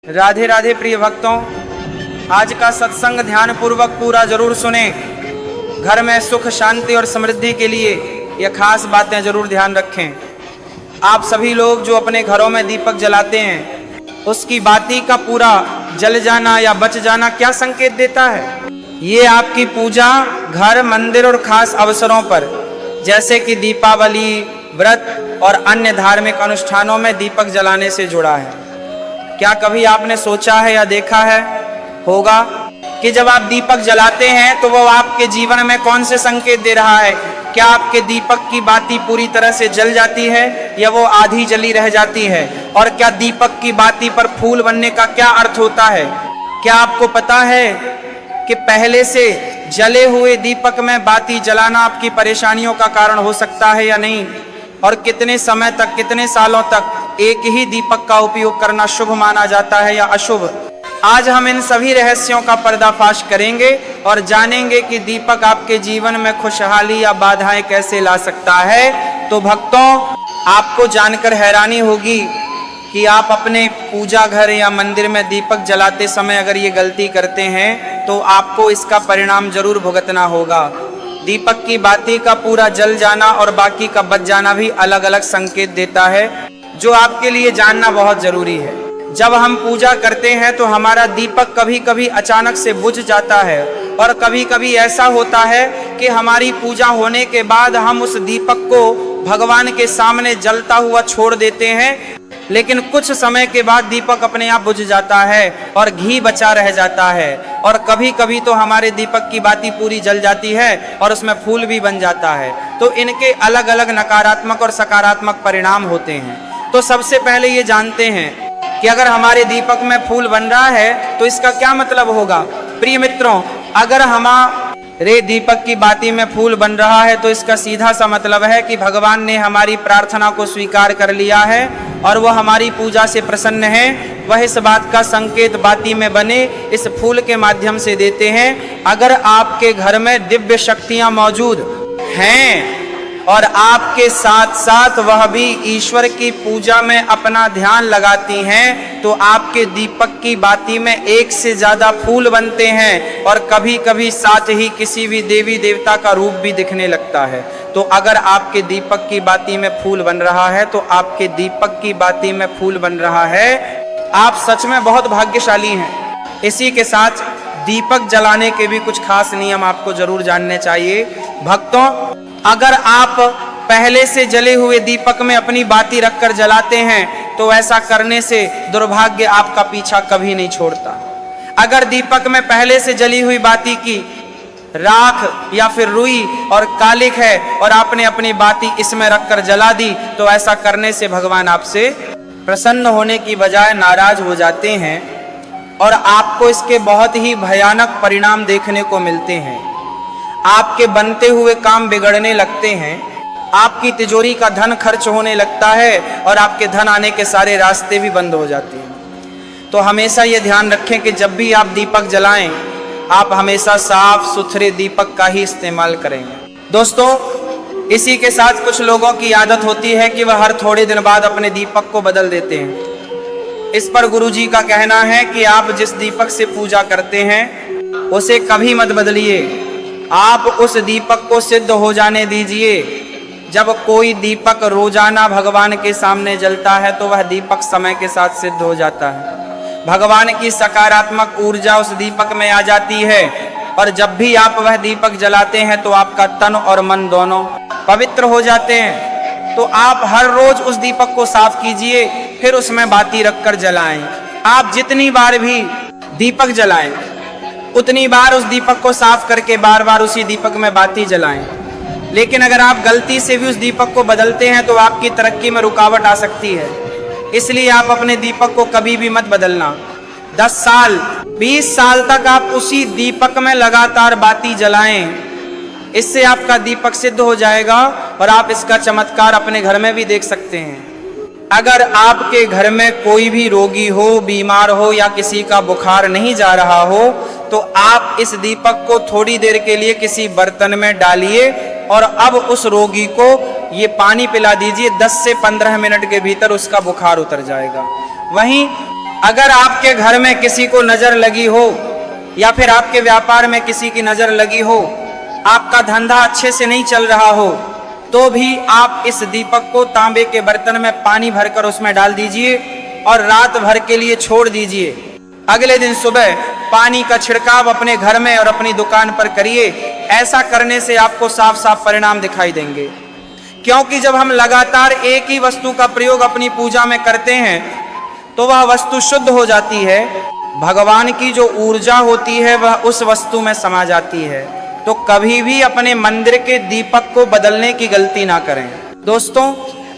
राधे राधे प्रिय भक्तों, आज का सत्संग ध्यान पूर्वक पूरा जरूर सुने। घर में सुख शांति और समृद्धि के लिए यह खास बातें जरूर ध्यान रखें। आप सभी लोग जो अपने घरों में दीपक जलाते हैं, उसकी बाती का पूरा जल जाना या बच जाना क्या संकेत देता है? ये आपकी पूजा घर, मंदिर और खास अवसरों पर जैसे कि दीपावली, व्रत और अन्य धार्मिक अनुष्ठानों में दीपक जलाने से जुड़ा है। क्या कभी आपने सोचा है या देखा है होगा कि जब आप दीपक जलाते हैं तो वो आपके जीवन में कौन से संकेत दे रहा है? क्या आपके दीपक की बाती पूरी तरह से जल जाती है या वो आधी जली रह जाती है? और क्या दीपक की बाती पर फूल बनने का क्या अर्थ होता है? क्या आपको पता है कि पहले से जले हुए दीपक में बाती जलाना आपकी परेशानियों का कारण हो सकता है या नहीं? और कितने समय तक, कितने सालों तक एक ही दीपक का उपयोग करना शुभ माना जाता है या अशुभ? आज हम इन सभी रहस्यों का पर्दाफाश करेंगे और जानेंगे कि दीपक आपके जीवन में खुशहाली या बाधाएं कैसे ला सकता है। तो भक्तों, आपको जानकर हैरानी होगी कि आप अपने पूजा घर या मंदिर में दीपक जलाते समय अगर ये गलती करते हैं तो आपको इसका परिणाम जरूर भुगतना होगा। दीपक की बाती का पूरा जल जाना और बाकी का बच जाना भी अलग अलग संकेत देता है, जो आपके लिए जानना बहुत जरूरी है। जब हम पूजा करते हैं तो हमारा दीपक कभी कभी अचानक से बुझ जाता है और कभी कभी ऐसा होता है कि हमारी पूजा होने के बाद हम उस दीपक को भगवान के सामने जलता हुआ छोड़ देते हैं, लेकिन कुछ समय के बाद दीपक अपने आप बुझ जाता है और घी बचा रह जाता है। और कभी कभी तो हमारे दीपक की बाती पूरी जल जाती है और उसमें फूल भी बन जाता है। तो इनके अलग अलग नकारात्मक और सकारात्मक परिणाम होते हैं। तो सबसे पहले ये जानते हैं कि अगर हमारे दीपक में फूल बन रहा है तो इसका क्या मतलब होगा? प्रिय मित्रों, अगर हमारे दीपक की बाती में फूल बन रहा है तो इसका सीधा सा मतलब है कि भगवान ने हमारी प्रार्थना को स्वीकार कर लिया है और वह हमारी पूजा से प्रसन्न है। वह इस बात का संकेत बाती में बने इस फूल के माध्यम से देते हैं। अगर आपके घर में दिव्य शक्तियां मौजूद हैं और आपके साथ साथ वह भी ईश्वर की पूजा में अपना ध्यान लगाती हैं, तो आपके दीपक की बाती में एक से ज्यादा फूल बनते हैं और कभी कभी साथ ही किसी भी देवी देवता का रूप भी दिखने लगता है। तो अगर आपके दीपक की बाती में फूल बन रहा है तो आपके दीपक की बाती में फूल बन रहा है, आप सच में बहुत भाग्यशाली हैं। इसी के साथ दीपक जलाने के भी कुछ खास नियम आपको जरूर जानने चाहिए। भक्तों, अगर आप पहले से जले हुए दीपक में अपनी बाती रखकर जलाते हैं तो ऐसा करने से दुर्भाग्य आपका पीछा कभी नहीं छोड़ता। अगर दीपक में पहले से जली हुई बाती की राख या फिर रुई और कालिक है और आपने अपनी बाती इसमें रखकर जला दी तो ऐसा करने से भगवान आपसे प्रसन्न होने की बजाय नाराज हो जाते हैं और आपको इसके बहुत ही भयानक परिणाम देखने को मिलते हैं। आपके बनते हुए काम बिगड़ने लगते हैं, आपकी तिजोरी का धन खर्च होने लगता है और आपके धन आने के सारे रास्ते भी बंद हो जाते हैं। तो हमेशा ये ध्यान रखें कि जब भी आप दीपक जलाएं, आप हमेशा साफ सुथरे दीपक का ही इस्तेमाल करेंगे। दोस्तों, इसी के साथ कुछ लोगों की आदत होती है कि वह हर थोड़े दिन बाद अपने दीपक को बदल देते हैं। इस पर गुरुजी का कहना है कि आप जिस दीपक से पूजा करते हैं उसे कभी मत बदलिए, आप उस दीपक को सिद्ध हो जाने दीजिए। जब कोई दीपक रोजाना भगवान के सामने जलता है तो वह दीपक समय के साथ सिद्ध हो जाता है। भगवान की सकारात्मक ऊर्जा उस दीपक में आ जाती है और जब भी आप वह दीपक जलाते हैं तो आपका तन और मन दोनों पवित्र हो जाते हैं। तो आप हर रोज उस दीपक को साफ कीजिए, फिर उसमें बाती रखकर जलाएं। आप जितनी बार भी दीपक जलाएं उतनी बार उस दीपक को साफ करके बार बार उसी दीपक में बाती जलाएं। लेकिन अगर आप गलती से भी उस दीपक को बदलते हैं तो आपकी तरक्की में रुकावट आ सकती है। इसलिए आप अपने दीपक को कभी भी मत बदलना। 10 साल 20 साल तक आप उसी दीपक में लगातार बाती जलाएं, इससे आपका दीपक सिद्ध हो जाएगा और आप इसका चमत्कार अपने घर में भी देख सकते हैं। अगर आपके घर में कोई भी रोगी हो, बीमार हो या किसी का बुखार नहीं जा रहा हो तो आप इस दीपक को थोड़ी देर के लिए किसी बर्तन में डालिए और अब उस रोगी को ये पानी पिला दीजिए। 10 से 15 मिनट के भीतर उसका बुखार उतर जाएगा। वहीं अगर आपके घर में किसी को नजर लगी हो या फिर आपके व्यापार में किसी की नजर लगी हो, आपका धंधा अच्छे से नहीं चल रहा हो, तो भी आप इस दीपक को तांबे के बर्तन में पानी भरकर उसमें डाल दीजिए और रात भर के लिए छोड़ दीजिए। अगले दिन सुबह पानी का छिड़काव अपने घर में और अपनी दुकान पर करिए। ऐसा करने से आपको साफ साफ परिणाम दिखाई देंगे, क्योंकि जब हम लगातार एक ही वस्तु का प्रयोग अपनी पूजा में करते हैं तो वह वस्तु शुद्ध हो जाती है। भगवान की जो ऊर्जा होती है वह उस वस्तु में समा जाती है। तो कभी भी अपने मंदिर के दीपक को बदलने की गलती ना करें। दोस्तों,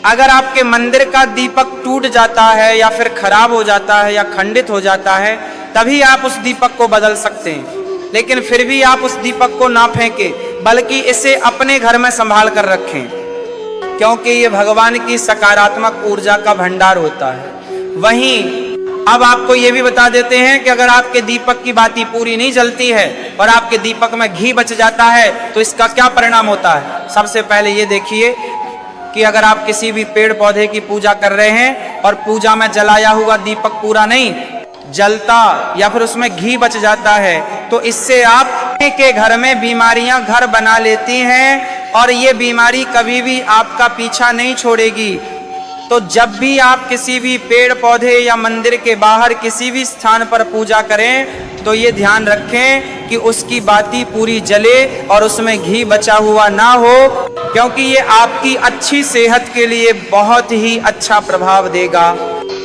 अगर आपके मंदिर का दीपक टूट जाता है या फिर खराब हो जाता है या खंडित हो जाता है, तभी आप उस दीपक को बदल सकते हैं। लेकिन फिर भी आप उस दीपक को ना फेंकें, बल्कि इसे अपने घर में संभाल कर रखें, क्योंकि ये भगवान की सकारात्मक ऊर्जा का भंडार होता है। वहीं अब आपको ये भी बता देते हैं कि अगर आपके दीपक की बाती पूरी नहीं जलती है और आपके दीपक में घी बच जाता है तो इसका क्या परिणाम होता है। सबसे पहले ये देखिए कि अगर आप किसी भी पेड़ पौधे की पूजा कर रहे हैं और पूजा में जलाया हुआ दीपक पूरा नहीं जलता या फिर उसमें घी बच जाता है, तो इससे आप के घर में बीमारियां घर बना लेती हैं और ये बीमारी कभी भी आपका पीछा नहीं छोड़ेगी। तो जब भी आप किसी भी पेड़ पौधे या मंदिर के बाहर किसी भी स्थान पर पूजा करें तो ये ध्यान रखें कि उसकी बाती पूरी जले और उसमें घी बचा हुआ ना हो, क्योंकि ये आपकी अच्छी सेहत के लिए बहुत ही अच्छा प्रभाव देगा।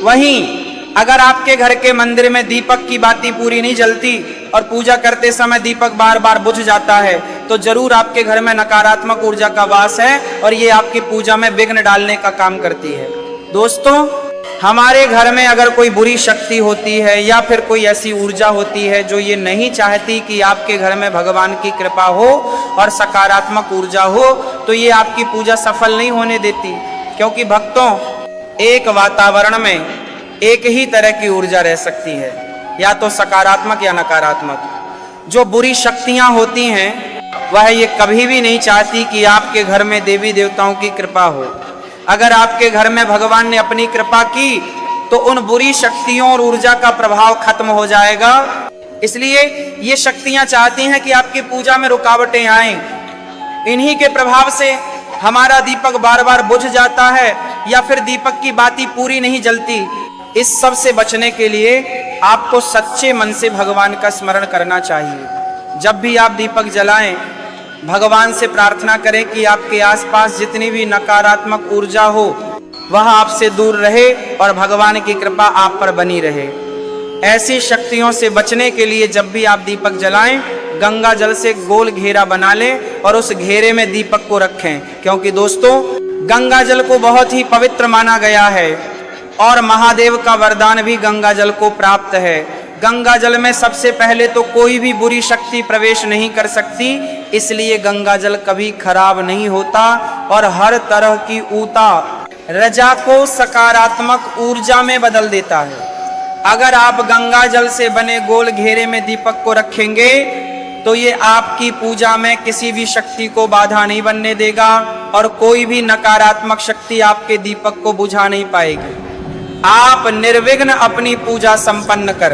वहीं अगर आपके घर के मंदिर में दीपक की बाती पूरी नहीं जलती और पूजा करते समय दीपक बार बार बुझ जाता है, तो जरूर आपके घर में नकारात्मक ऊर्जा का वास है और ये आपकी पूजा में विघ्न डालने का काम करती है। दोस्तों, हमारे घर में अगर कोई बुरी शक्ति होती है या फिर कोई ऐसी ऊर्जा होती है जो ये नहीं चाहती कि आपके घर में भगवान की कृपा हो और सकारात्मक ऊर्जा हो, तो ये आपकी पूजा सफल नहीं होने देती। क्योंकि भक्तों, एक वातावरण में एक ही तरह की ऊर्जा रह सकती है, या तो सकारात्मक या नकारात्मक। जो बुरी शक्तियां होती हैं वह ये कभी भी नहीं चाहती कि आपके घर में देवी देवताओं की कृपा हो। अगर आपके घर में भगवान ने अपनी कृपा की तो उन बुरी शक्तियों और ऊर्जा का प्रभाव खत्म हो जाएगा। इसलिए ये शक्तियां चाहती हैं कि आपकी पूजा में रुकावटें आएं। इन्हीं के प्रभाव से हमारा दीपक बार बार बुझ जाता है या फिर दीपक की बाती पूरी नहीं जलती। इस सब से बचने के लिए आपको सच्चे मन से भगवान का स्मरण करना चाहिए। जब भी आप दीपक जलाएं, भगवान से प्रार्थना करें कि आपके आसपास जितनी भी नकारात्मक ऊर्जा हो वह आपसे दूर रहे और भगवान की कृपा आप पर बनी रहे। ऐसी शक्तियों से बचने के लिए जब भी आप दीपक जलाएं, गंगा जल से गोल घेरा बना लें और उस घेरे में दीपक को रखें। क्योंकि दोस्तों, गंगा जल को बहुत ही पवित्र माना गया है और महादेव का वरदान भी गंगा जल को प्राप्त है। गंगा जल में सबसे पहले तो कोई भी बुरी शक्ति प्रवेश नहीं कर सकती, इसलिए गंगा जल कभी खराब नहीं होता और हर तरह की ऊता रजा को सकारात्मक ऊर्जा में बदल देता है। अगर आप गंगा जल से बने गोल घेरे में दीपक को रखेंगे तो ये आपकी पूजा में किसी भी शक्ति को बाधा नहीं बनने देगा और कोई भी नकारात्मक शक्ति आपके दीपक को बुझा नहीं पाएगी। आप निर्विघ्न अपनी पूजा संपन्न कर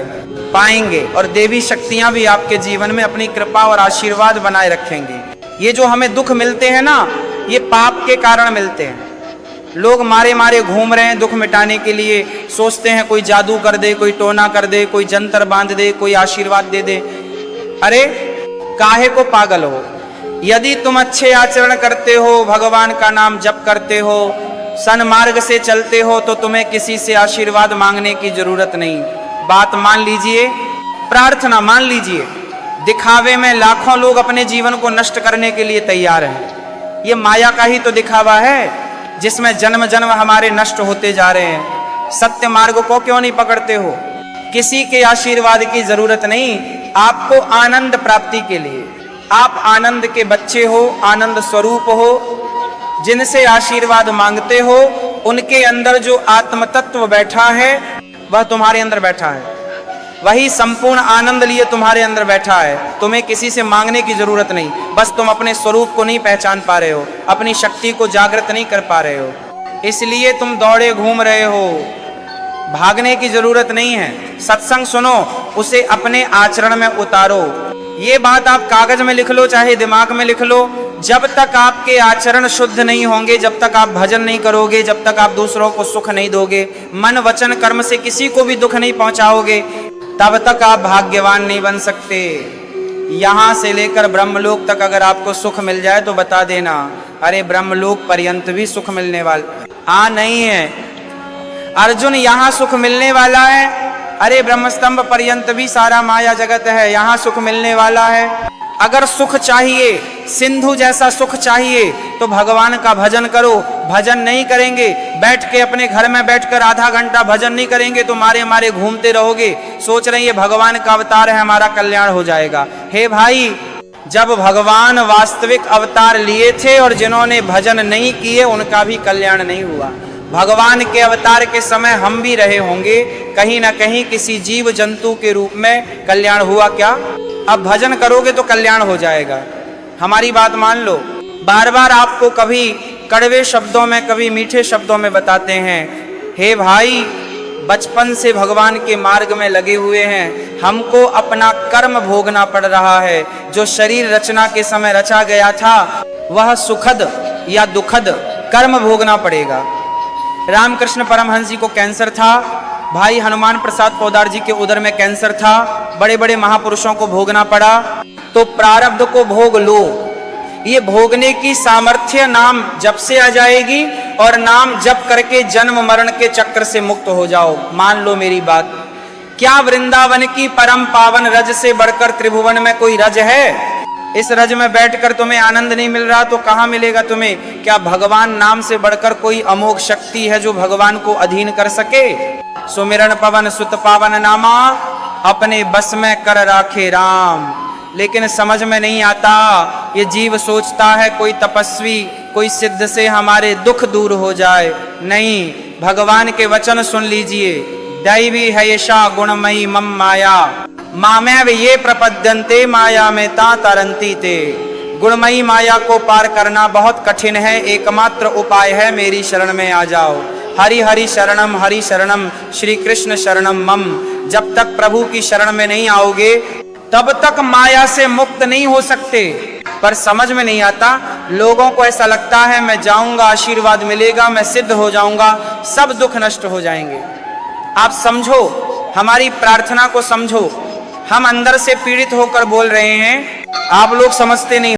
पाएंगे और देवी शक्तियां भी आपके जीवन में अपनी कृपा और आशीर्वाद बनाए रखेंगे। ये जो हमें दुख मिलते हैं ना, ये पाप के कारण मिलते हैं। लोग मारे मारे घूम रहे हैं दुख मिटाने के लिए, सोचते हैं कोई जादू कर दे, कोई टोना कर दे, कोई जंतर बांध दे, कोई आशीर्वाद दे दे। अरे काहे को पागल हो? यदि तुम अच्छे आचरण करते हो, भगवान का नाम जप करते हो, सन्मार्ग से चलते हो, तो तुम्हें किसी से आशीर्वाद मांगने की जरूरत नहीं। बात मान लीजिए, प्रार्थना मान लीजिए। दिखावे में लाखों लोग अपने जीवन को नष्ट करने के लिए तैयार हैं। ये माया का ही तो दिखावा है जिसमें जन्म जन्म हमारे नष्ट होते जा रहे हैं। सत्य मार्ग को क्यों नहीं पकड़ते हो? किसी के आशीर्वाद की जरूरत नहीं। आपको आनंद प्राप्ति के लिए, आप आनंद के बच्चे हो, आनंद स्वरूप हो, जिनसे आशीर्वाद मांगते हो उनके अंदर जो आत्म तत्व बैठा है वह तुम्हारे अंदर बैठा है। वही संपूर्ण आनंद लिए तुम्हारे अंदर बैठा है। तुम्हें किसी से मांगने की जरूरत नहीं। बस तुम अपने स्वरूप को नहीं पहचान पा रहे हो, अपनी शक्ति को जागृत नहीं कर पा रहे हो, इसलिए तुम दौड़े घूम रहे हो। भागने की जरूरत नहीं है। सत्संग सुनो, उसे अपने आचरण में उतारो। ये बात आप कागज में लिख लो, चाहे दिमाग में लिख लो। जब तक आपके आचरण शुद्ध नहीं होंगे, जब तक आप भजन नहीं करोगे, जब तक आप दूसरों को सुख नहीं दोगे, मन वचन कर्म से किसी को भी दुख नहीं पहुंचाओगे, तब तक आप भाग्यवान नहीं बन सकते। यहां से लेकर ब्रह्मलोक तक अगर आपको सुख मिल जाए तो बता देना, अरे ब्रह्मलोक पर्यंत भी सुख मिलने वाला नहीं है। अर्जुन, यहां सुख मिलने वाला है, अरे ब्रह्मस्तंभ पर्यंत भी सारा माया जगत है, यहां सुख मिलने वाला है। अगर सुख चाहिए, सिंधु जैसा सुख चाहिए, तो भगवान का भजन करो। भजन नहीं करेंगे, बैठ के अपने घर में बैठकर आधा घंटा भजन नहीं करेंगे तो मारे मारे घूमते रहोगे, सोच रहे हैं ये भगवान का अवतार है, हमारा कल्याण हो जाएगा। हे भाई, जब भगवान वास्तविक अवतार लिए थे और जिन्होंने भजन नहीं किए उनका भी कल्याण नहीं हुआ। भगवान के अवतार के समय हम भी रहे होंगे, कहीं ना कहीं किसी जीव जंतु के रूप में कल्याण हुआ क्या? अब भजन करोगे तो कल्याण हो जाएगा, हमारी बात मान लो। बार बार आपको कभी कड़वे शब्दों में, कभी मीठे शब्दों में बताते हैं, हे भाई, बचपन से भगवान के मार्ग में लगे हुए हैं, हमको अपना कर्म भोगना पड़ रहा है। जो शरीर रचना के समय रचा गया था वह सुखद या दुखद कर्म भोगना पड़ेगा। रामकृष्ण परमहंस जी को कैंसर था, भाई हनुमान प्रसाद पोद्दार जी के उदर में कैंसर था, बड़े बड़े महापुरुषों को भोगना पड़ा। तो प्रारब्ध को भोग लो, ये भोगने की सामर्थ्य नाम जप से आ जाएगी और नाम जप करके जन्म मरण के चक्र से मुक्त हो जाओ। मान लो मेरी बात। क्या वृंदावन की परम पावन रज से बढ़कर त्रिभुवन में कोई रज है? इस रज में बैठकर तुम्हें आनंद नहीं मिल रहा तो कहां मिलेगा तुम्हें? क्या भगवान नाम से बढ़कर कोई अमोघ शक्ति है जो भगवान को अधीन कर सके? सुमिरन पवन सुत पावन नामा, अपने बस में कर राखे राम। लेकिन समझ में नहीं आता, ये जीव सोचता है कोई तपस्वी, कोई सिद्ध से हमारे दुख दूर हो जाए। नहीं, भगवान के वचन सुन लीजिए। दैवी है यशा गुणमयी मम माया, मामेव ये प्रपद्यन्ते माया में ता तरंती ते। गुणमयी माया को पार करना बहुत कठिन है, एकमात्र उपाय है मेरी शरण में आ जाओ। हरि हरि शरणम श्री कृष्ण शरणम मम। जब तक प्रभु की शरण में नहीं आओगे तब तक माया से मुक्त नहीं हो सकते। पर समझ में नहीं आता, लोगों को ऐसा लगता है मैं जाऊंगा, आशीर्वाद मिलेगा, मैं सिद्ध हो जाऊंगा, सब दुख नष्ट हो जाएंगे। आप समझो, हमारी प्रार्थना को समझो। हम अंदर से पीड़ित होकर बोल रहे हैं, आप लोग समझते नहीं।